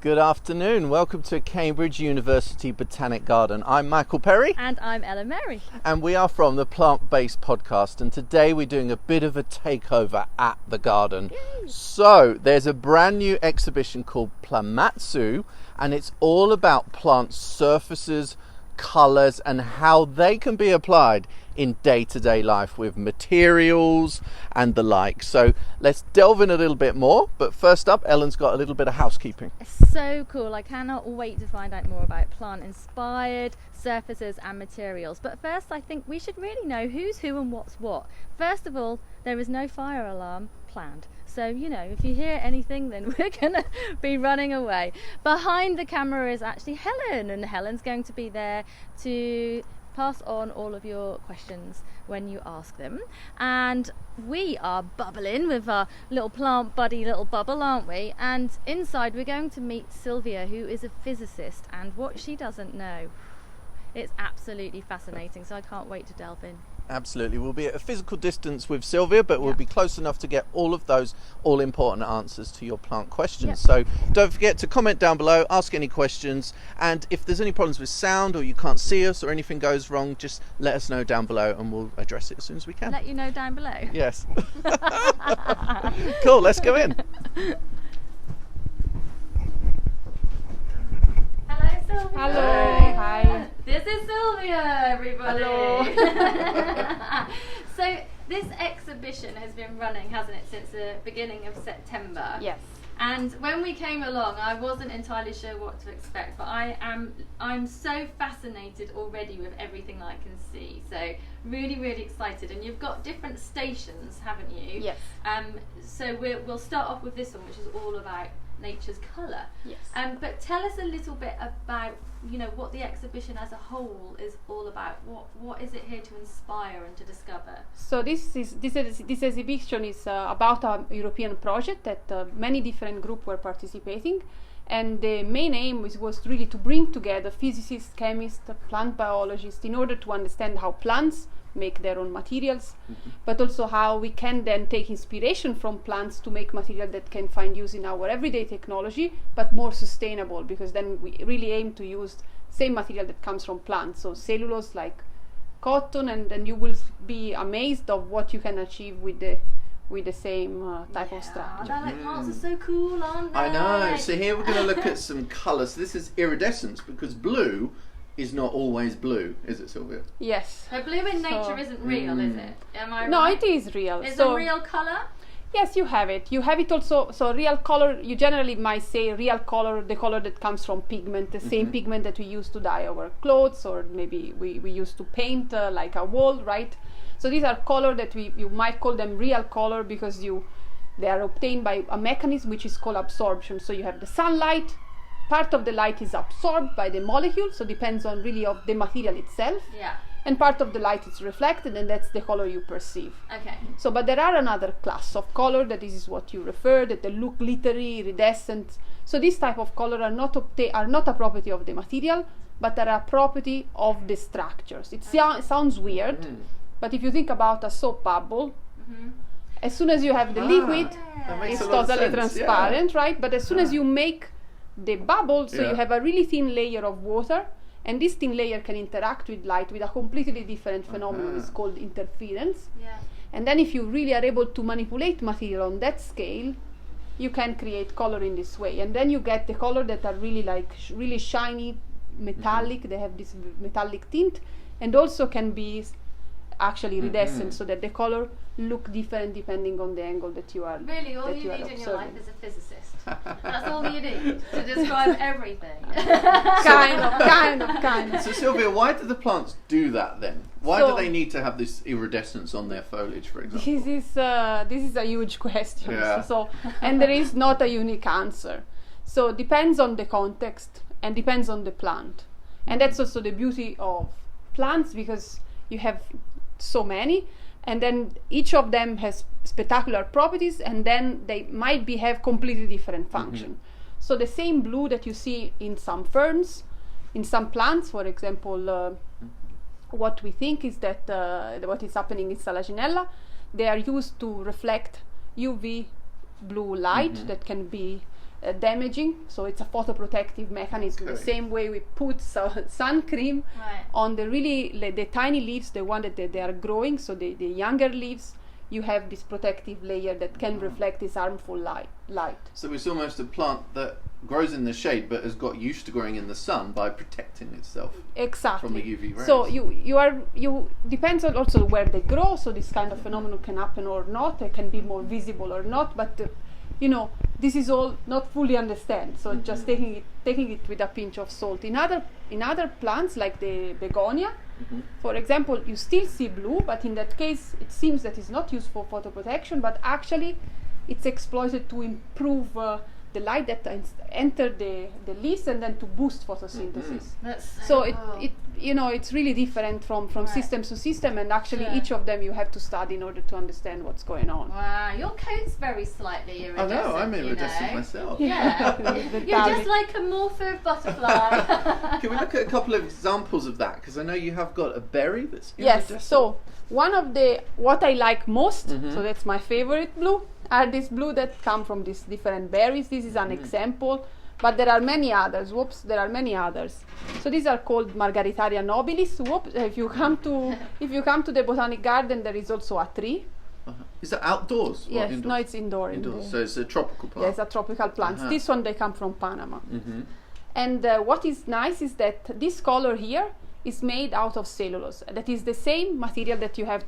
Good afternoon. Welcome to Cambridge University Botanic Garden. I'm Michael Perry. And I'm Ellen Mary. And we are from the Plant-Based Podcast. And today we're doing a bit of a takeover at the garden. Yay. So there's a brand new exhibition called Plamatsu, and it's all about plant surfaces, colours, and how they can be applied in day-to-day life with materials and the like. So let's delve in a little bit more, but first up, Ellen's got a little bit of housekeeping. It's so cool. I cannot wait to find out more about plant-inspired surfaces and materials. But first, I think we should really know who's who and what's what. First of all, there is no fire alarm planned. So, if you hear anything, then we're going to be running away. Behind the camera is actually Helen, and Helen's going to be there to pass on all of your questions when you ask them. And we are bubbling with our little plant buddy little bubble, aren't we? And inside we're going to meet Silvia, who is a physicist, and what she doesn't know, it's absolutely fascinating. So I can't wait to delve in. Absolutely. We'll be at a physical distance with Silvia, but we'll be close enough to get all of those all-important answers to your plant questions. So don't forget to comment down below, ask any questions, and if there's any problems with sound or you can't see us or anything goes wrong, just let us know down below and we'll address it as soon as we can. Let you know down below. Yes. Cool, let's go in. Hello, Silvia. Hello. Hi. This is Silvia, everybody. Hello. So this exhibition has been running, hasn't it, since the beginning of September? Yes. And when we came along, I wasn't entirely sure what to expect, but I'm so fascinated already with everything that I can see. So really, really excited. And you've got different stations, haven't you? Yes. So we'll start off with this one, which is all about nature's colour. Yes. But tell us a little bit about what the exhibition as a whole is all about. What is it here to inspire and to discover? So this exhibition is about a European project that many different groups were participating, and the main aim was really to bring together physicists, chemists, plant biologists in order to understand how plants make their own materials, but also how we can then take inspiration from plants to make material that can find use in our everyday technology, but more sustainable, because then we really aim to use same material that comes from plants, so cellulose like cotton, and then you will be amazed of what you can achieve with the same type of structure. Plants are so cool, aren't they? I know. So here we're going to look at some colours. This is iridescence, because blue is not always blue, is it, Silvia? Yes. So blue in nature isn't real, is it? Am I right? No, it is real. It's a real colour? Yes, you have it. You have it also. So real color, you generally might say real color, the color that comes from pigment, the same pigment that we use to dye our clothes, or maybe we use to paint like a wall, right? So these are color that you might call them real color because they are obtained by a mechanism which is called absorption. So you have the sunlight, part of the light is absorbed by the molecule, so depends on really of the material itself. Yeah. And part of the light is reflected, and that's the color you perceive. Okay. So, but there are another class of color that this is what you refer, that they look glittery, iridescent. So this type of color are not a property of the material, but are a property of the structures. It sounds weird, but if you think about a soap bubble, as soon as you have the liquid, it's totally transparent, right? But as soon as you make the bubble, so you have a really thin layer of water, and this thin layer can interact with light with a completely different phenomenon. It's called interference. Yeah. And then if you really are able to manipulate material on that scale, you can create color in this way. And then you get the color that are really like really shiny, metallic. They have this metallic tint, and also can be actually iridescent, so that the color look different depending on the angle that you are. Really, all you need in your life is a physicist. That's all you need to describe everything. kind of. So Silvia, why do the plants do that then? Why do they need to have this iridescence on their foliage, for example? This is a huge question. Yeah. So and there is not a unique answer. So it depends on the context and depends on the plant. And that's also the beauty of plants, because you have so many, and then each of them has spectacular properties, and then they might have completely different function. So the same blue that you see in some ferns, in some plants, for example, what we think is that what is happening in Salaginella, they are used to reflect UV blue light that can be damaging, so it's a photoprotective mechanism. The same way we put sun cream on the tiny leaves, the one that they are growing, so the younger leaves, you have this protective layer that can reflect this harmful light. So it's almost a plant that grows in the shade but has got used to growing in the sun by protecting itself from the UV rays. So you depends on also where they grow, so this kind of phenomenon can happen or not, it can be more visible or not, but this is all not fully understand, so just taking it with a pinch of salt. In other plants like the begonia, for example, you still see blue, but in that case it seems that it's not used for photoprotection, but actually it's exploited to improve the light that enter the leaves and then to boost photosynthesis. That's So cool. it's really different from system to system, and actually each of them you have to study in order to understand what's going on. Wow, your coat's very slightly iridescent. I know, I'm you iridescent know. myself. Yeah, you're just like a morpho butterfly. Can we look at a couple of examples of that? Because I know you have got a berry that's Yes, iridescent. so one of what I like most, so that's my favorite blue, are these blue that come from these different berries. This is an example, but there are many others. There are many others. So these are called Margaritaria nobilis. If you come to the botanic garden, there is also a tree. Is that outdoors? or Yes, indoors? no, it's indoor. So it's a tropical plant. Yes, a tropical plant. This one, they come from Panama. And what is nice is that this color here is made out of cellulose. That is the same material that you have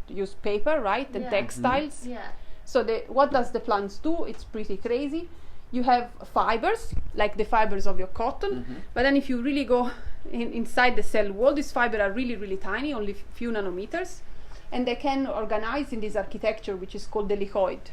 to use paper, right? And textiles. Yeah. So what does the plants do? It's pretty crazy. You have fibers, like the fibers of your cotton, but then if you really go inside the cell wall, these fibers are really, really tiny, only few nanometers, and they can organize in this architecture which is called the helicoid.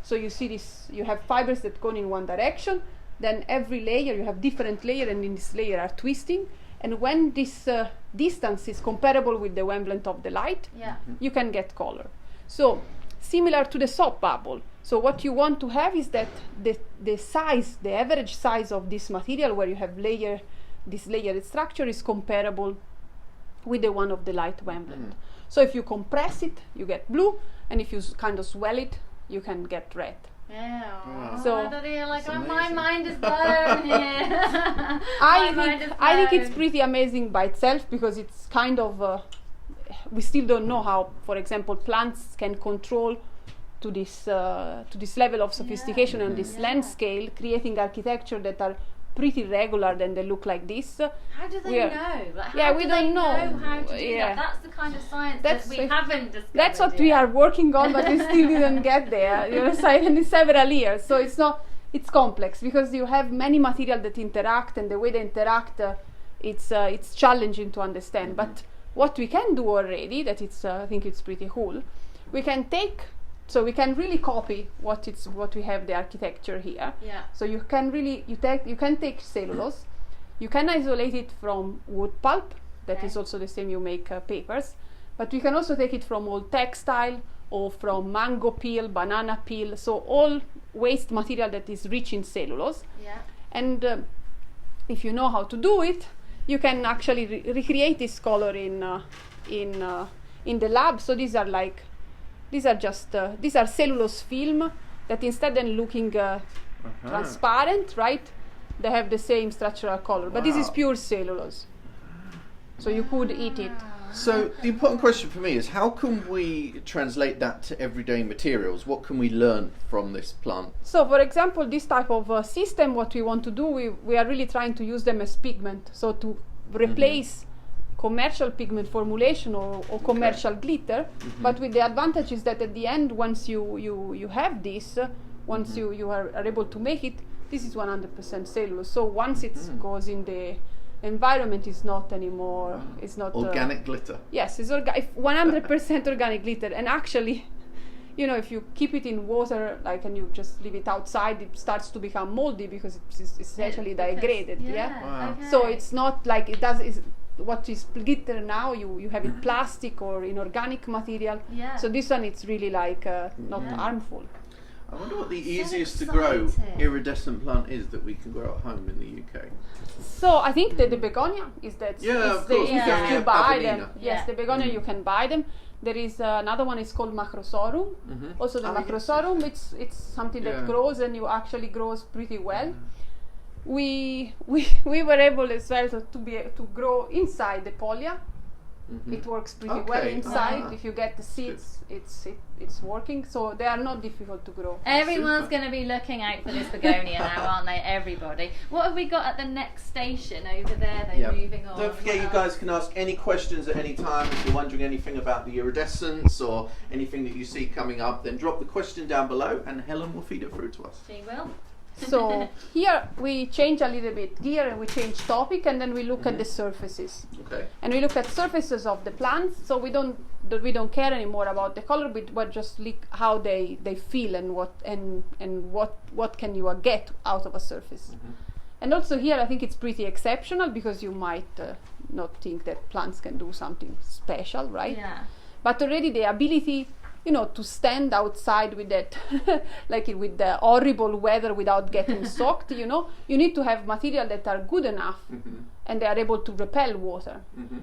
So you see this, you have fibers that go in one direction, then every layer, you have different layer, and in this layer are twisting, and when this distance is comparable with the wavelength of the light, you can get color. So similar to the soap bubble. So what you want to have is that the size, the average size of this material where you have this layered structure is comparable with the one of the light wavelength. So if you compress it, you get blue, and if you kind of swell it, you can get red. Yeah. So I don't hear, like, it's my amazing. mind is blown here. I think it's pretty amazing by itself, because it's kind of we still don't know how, for example, plants can control to this level of sophistication and this length scale, creating architecture that are pretty regular, and they look like this. How do they know? Like, Yeah, how we do don't they know. how to do Yeah. that. That's the kind of science That's that we haven't discovered. That's what we are working on, but we still didn't get there. In several years. So it's complex, because you have many material that interact, and the way they interact, it's challenging to understand. But what we can do already, that I think it's pretty cool, we can really copy what we have the architecture here. Yeah. So you can take cellulose, you can isolate it from wood pulp, that is also the same, you make papers, but we can also take it from old textile, or from mango peel, banana peel, so all waste material that is rich in cellulose. Yeah. And if you know how to do it, you can actually recreate this color in the lab. So these are cellulose film that, instead of looking transparent, right, they have the same structural color. But this is pure cellulose, so you could eat it. So the important question for me is, how can we translate that to everyday materials? What can we learn from this plant? So, for example, this type of system, what we want to do, we are really trying to use them as pigment, so to replace commercial pigment formulation or commercial glitter, but with the advantage is that at the end, once you have this, once you are able to make it, this is 100% cellulose. So once it goes in the environment, is not anymore. It's not organic glitter. Yes, it's 100% organic glitter, and actually, if you keep it in water, and you just leave it outside, it starts to become moldy, because it's essentially degraded. Wow. Okay. So it's not like it does. What is glitter now? You have it plastic or inorganic material. Yeah. So this one, it's really not harmful. I wonder what the easiest to grow iridescent plant is that we can grow at home in the UK. So I think that the begonia is that. Yeah, of course. You buy them. Pavonina. Yes, the begonia you can buy them. There is another one is called Macrosorum. Also the Macrosorum, it's something that grows and actually grows pretty well. We were able as well to grow inside the polia. It works pretty well inside. If you get the seeds, it's working. So they are not difficult to grow. Everyone's going to be looking out for this begonia now, aren't they? Everybody. What have we got at the next station over there? They're moving on. Don't forget, you guys can ask any questions at any time. If you're wondering anything about the iridescence or anything that you see coming up, then drop the question down below and Helen will feed it through to us. She will. So here we change a little bit gear and we change topic, and then we look at the surfaces. Okay. And we look at surfaces of the plants. So we don't care anymore about the color, but just look how they feel and what can you get out of a surface. And also here I think it's pretty exceptional, because you might not think that plants can do something special, right? Yeah. But already the ability, to stand outside with that, like with the horrible weather without getting soaked, you need to have material that are good enough and they are able to repel water.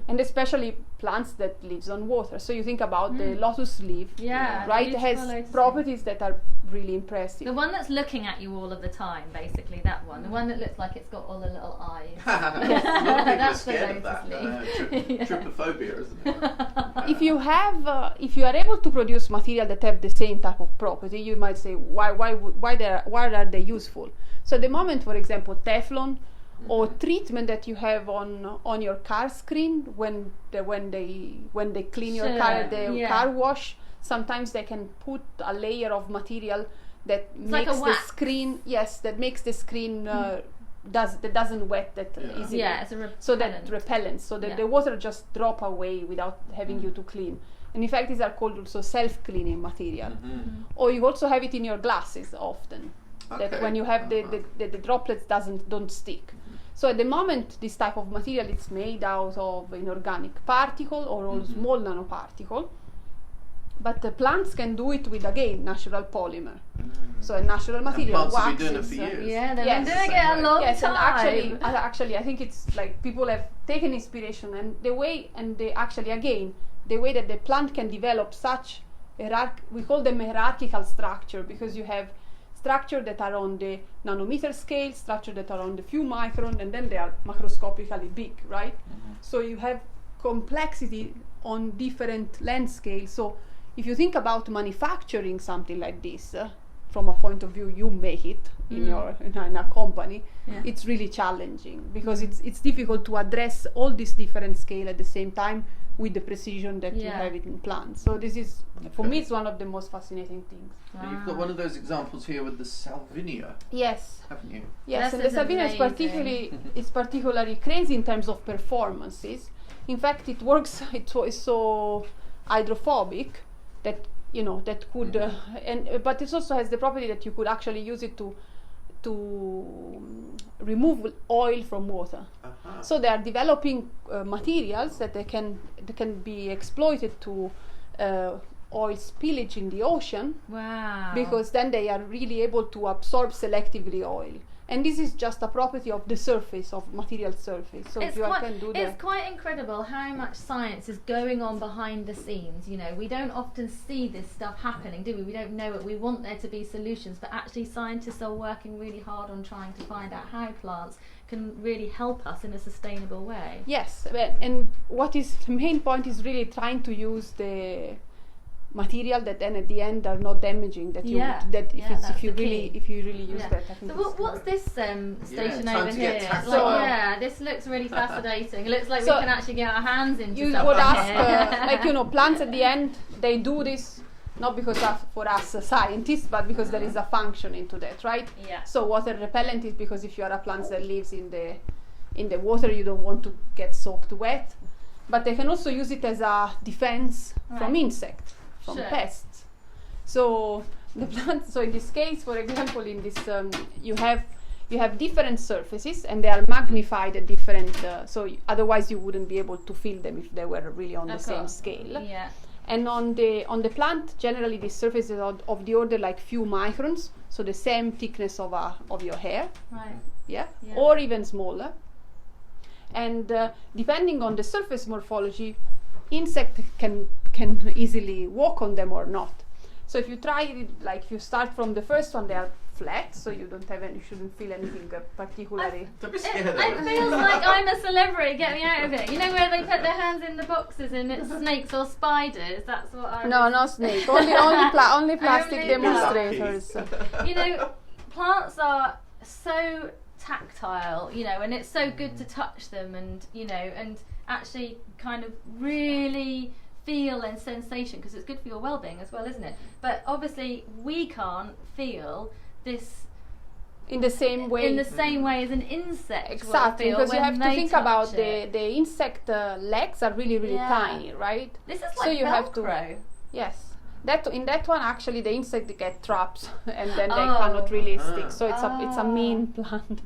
And especially plants that lives on water. So you think about the lotus leaf, right? It has properties that are really impressive. The one that's looking at you all of the time, basically, that one. The one that looks like it's got all the little eyes. That's scared of that. Trypophobia, isn't it? If you are able to produce material that have the same type of property, you might say, why are they useful? So at the moment, for example, Teflon or treatment that you have on your car screen when they clean your car, the car wash, sometimes they can put a layer of material that makes the screen that doesn't wet that easily. Yeah, it's a repellent. So that repellent, so that the water just drop away without having you to clean. And in fact, these are called also self-cleaning material. Or you also have it in your glasses often. That when you have the droplets don't stick. So at the moment, this type of material is made out of inorganic particle or small nanoparticle. But the plants can do it with, again, natural polymer. So a natural material, and plants waxes. have been doing it for years. Yeah, they've been doing it a long time. And actually, I think it's like people have taken inspiration, and the way that the plant can develop such we call them hierarchical structure, because you have structure that are on the nanometer scale, structure that are on the few micron, and then they are macroscopically big, right? So you have complexity on different length scales. So if you think about manufacturing something like this, from a point of view you make it in a company, it's really challenging, because it's difficult to address all these different scale at the same time with the precision that you have it in plants. So this is, for me, it's one of the most fascinating things. And you've got one of those examples here with the salvinia. Yes. Haven't you? Yes, and the salvinia is particularly crazy in terms of performances. In fact, it works. It is so hydrophobic that that could, but it also has the property that you could actually use it to remove oil from water. So they are developing materials that they can be exploited to oil spillage in the ocean. Wow! Because then they are really able to absorb selectively oil. And this is just a property of the surface, of material surface. So it's quite incredible how much science is going on behind the scenes. We don't often see this stuff happening, do we? We don't know it. We want there to be solutions, but actually scientists are working really hard on trying to find out how plants can really help us in a sustainable way. Yes, and what is the main point is really trying to use the material that then at the end are not damaging, if you really use that. I think so what's this station over here? This looks really fascinating. It looks like we can actually get our hands into you something would ask plants at the end, they do this not because for us scientists, but because there is a function into that, right? So water repellent is because if you are a plant that lives in the water, you don't want to get soaked wet. But they can also use it as a defense from insects, from pests. So the plants. So in this case, for example, in this you have different surfaces, and they are magnified at different. So otherwise, you wouldn't be able to feel them if they were really on the same scale. Yeah. And on the plant, generally, these surfaces are of the order like few microns, so the same thickness of your hair. Right. Yeah. Or even smaller. And depending on the surface morphology, insect can can easily walk on them or not. So if you try it, like if you start from the first one, they are flat, so you shouldn't feel anything particularly. Don't be scared. It feels like I'm a celebrity. Get me out of it. You know where they put their hands in the boxes and it's snakes or spiders? That's what I. No, no snake. Only plastic Only demonstrators. You know, plants are so tactile, you know, and it's so good to touch them and, you know, and actually kind of really feel and sensation, because it's good for your well-being as well, isn't it? But obviously we can't feel this in the same way as an insect. Exactly, will feel because you when have to they think touch about it. the insect legs are really tiny, right? This is like so you Velcro. have to, yes. In that one actually the insect get trapped and then they cannot really stick. So it's a mean plant.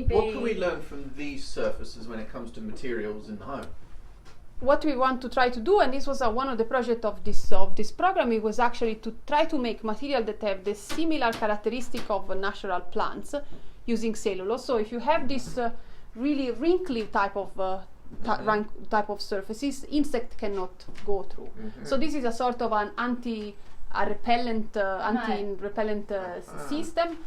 What can we learn from these surfaces when it comes to materials in the home? What we want to try to do, and this was one of the projects of this program, it was actually to try to make material that have the similar characteristic of natural plants using cellulose. So if you have this really wrinkly type of surfaces, insect cannot go through. So this is a sort of an anti-repellent system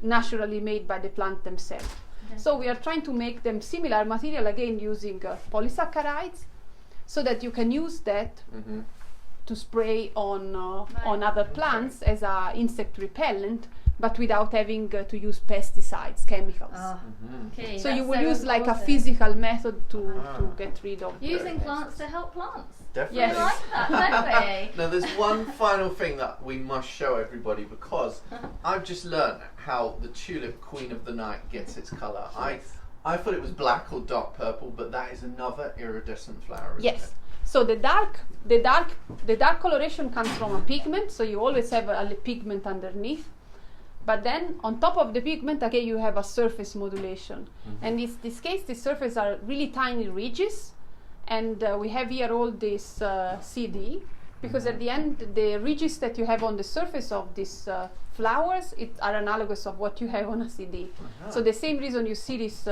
naturally made by the plant themselves. So we are trying to make them similar material again using polysaccharides, so that you can use that to spray on other plants as an insect repellent, but without having to use pesticides, chemicals. Okay, so you will so use like a important. physical method to get rid of using plants to help plants. Definitely. We like that, don't Now there's one final thing that we must show everybody, because I've just learned how the tulip queen of the night gets its colour. I thought it was black or dark purple, but that is another iridescent flower, isn't it? So the dark coloration comes from a pigment, so you always have a pigment underneath. But then on top of the pigment, again, you have a surface modulation. And in this case, the surfaces are really tiny ridges. And we have here all this CD, because at the end, the ridges that you have on the surface of these flowers are analogous of what you have on a CD. So the same reason you see this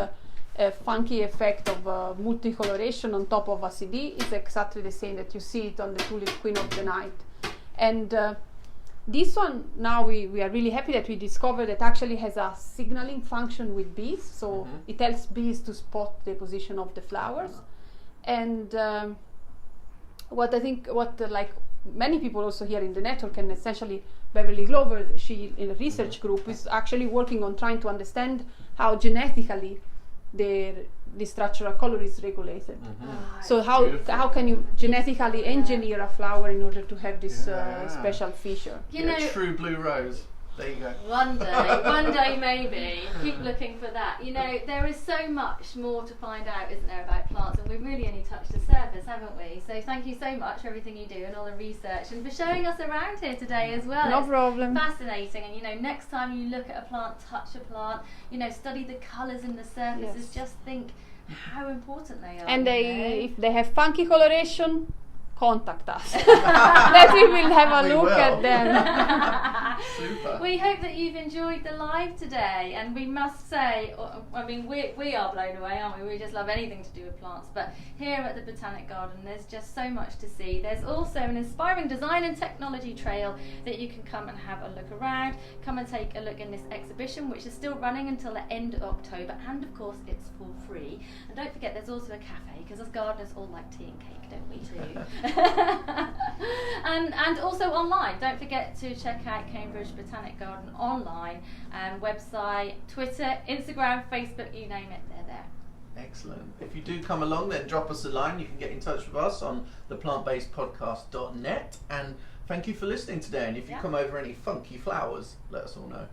funky effect of multicoloration on top of a CD is exactly the same that you see it on the tulip queen of the night. And this one, now we are really happy that we discovered that actually has a signaling function with bees, so it helps bees to spot the position of the flowers. And what many people also here in the network, and essentially Beverly Glover, she in a research group is actually working on trying to understand how genetically the structural color is regulated. So how can you genetically engineer a flower in order to have this special feature? You know, true blue rose. There you go. One day maybe. Keep looking for that. You know, there is so much more to find out, isn't there, about plants, and we've really only touched the surface, haven't we? So thank you so much for everything you do and all the research, and for showing us around here today as well. No problem. Fascinating. And you know, next time you look at a plant, touch a plant, you know, study the colours in the surfaces, just think how important they are. And if they have funky coloration, contact us. That we will have a look at them. Super. We hope that you've enjoyed the live today, and we must say, I mean, we are blown away, aren't we? We just love anything to do with plants, but here at the Botanic Garden there's just so much to see. There's also an inspiring design and technology trail that you can come and have a look around. Come and take a look in this exhibition, which is still running until the end of October, and of course it's for free. And don't forget, there's also a cafe, because as gardeners all like tea and cake, don't we too? and also online. Don't forget to check out Cambridge Botanic Garden online, website, Twitter, Instagram, Facebook, you name it, they're there. Excellent. If you do come along, then drop us a line. You can get in touch with us on theplantbasedpodcast.net. And thank you for listening today. And if you come over any funky flowers, let us all know.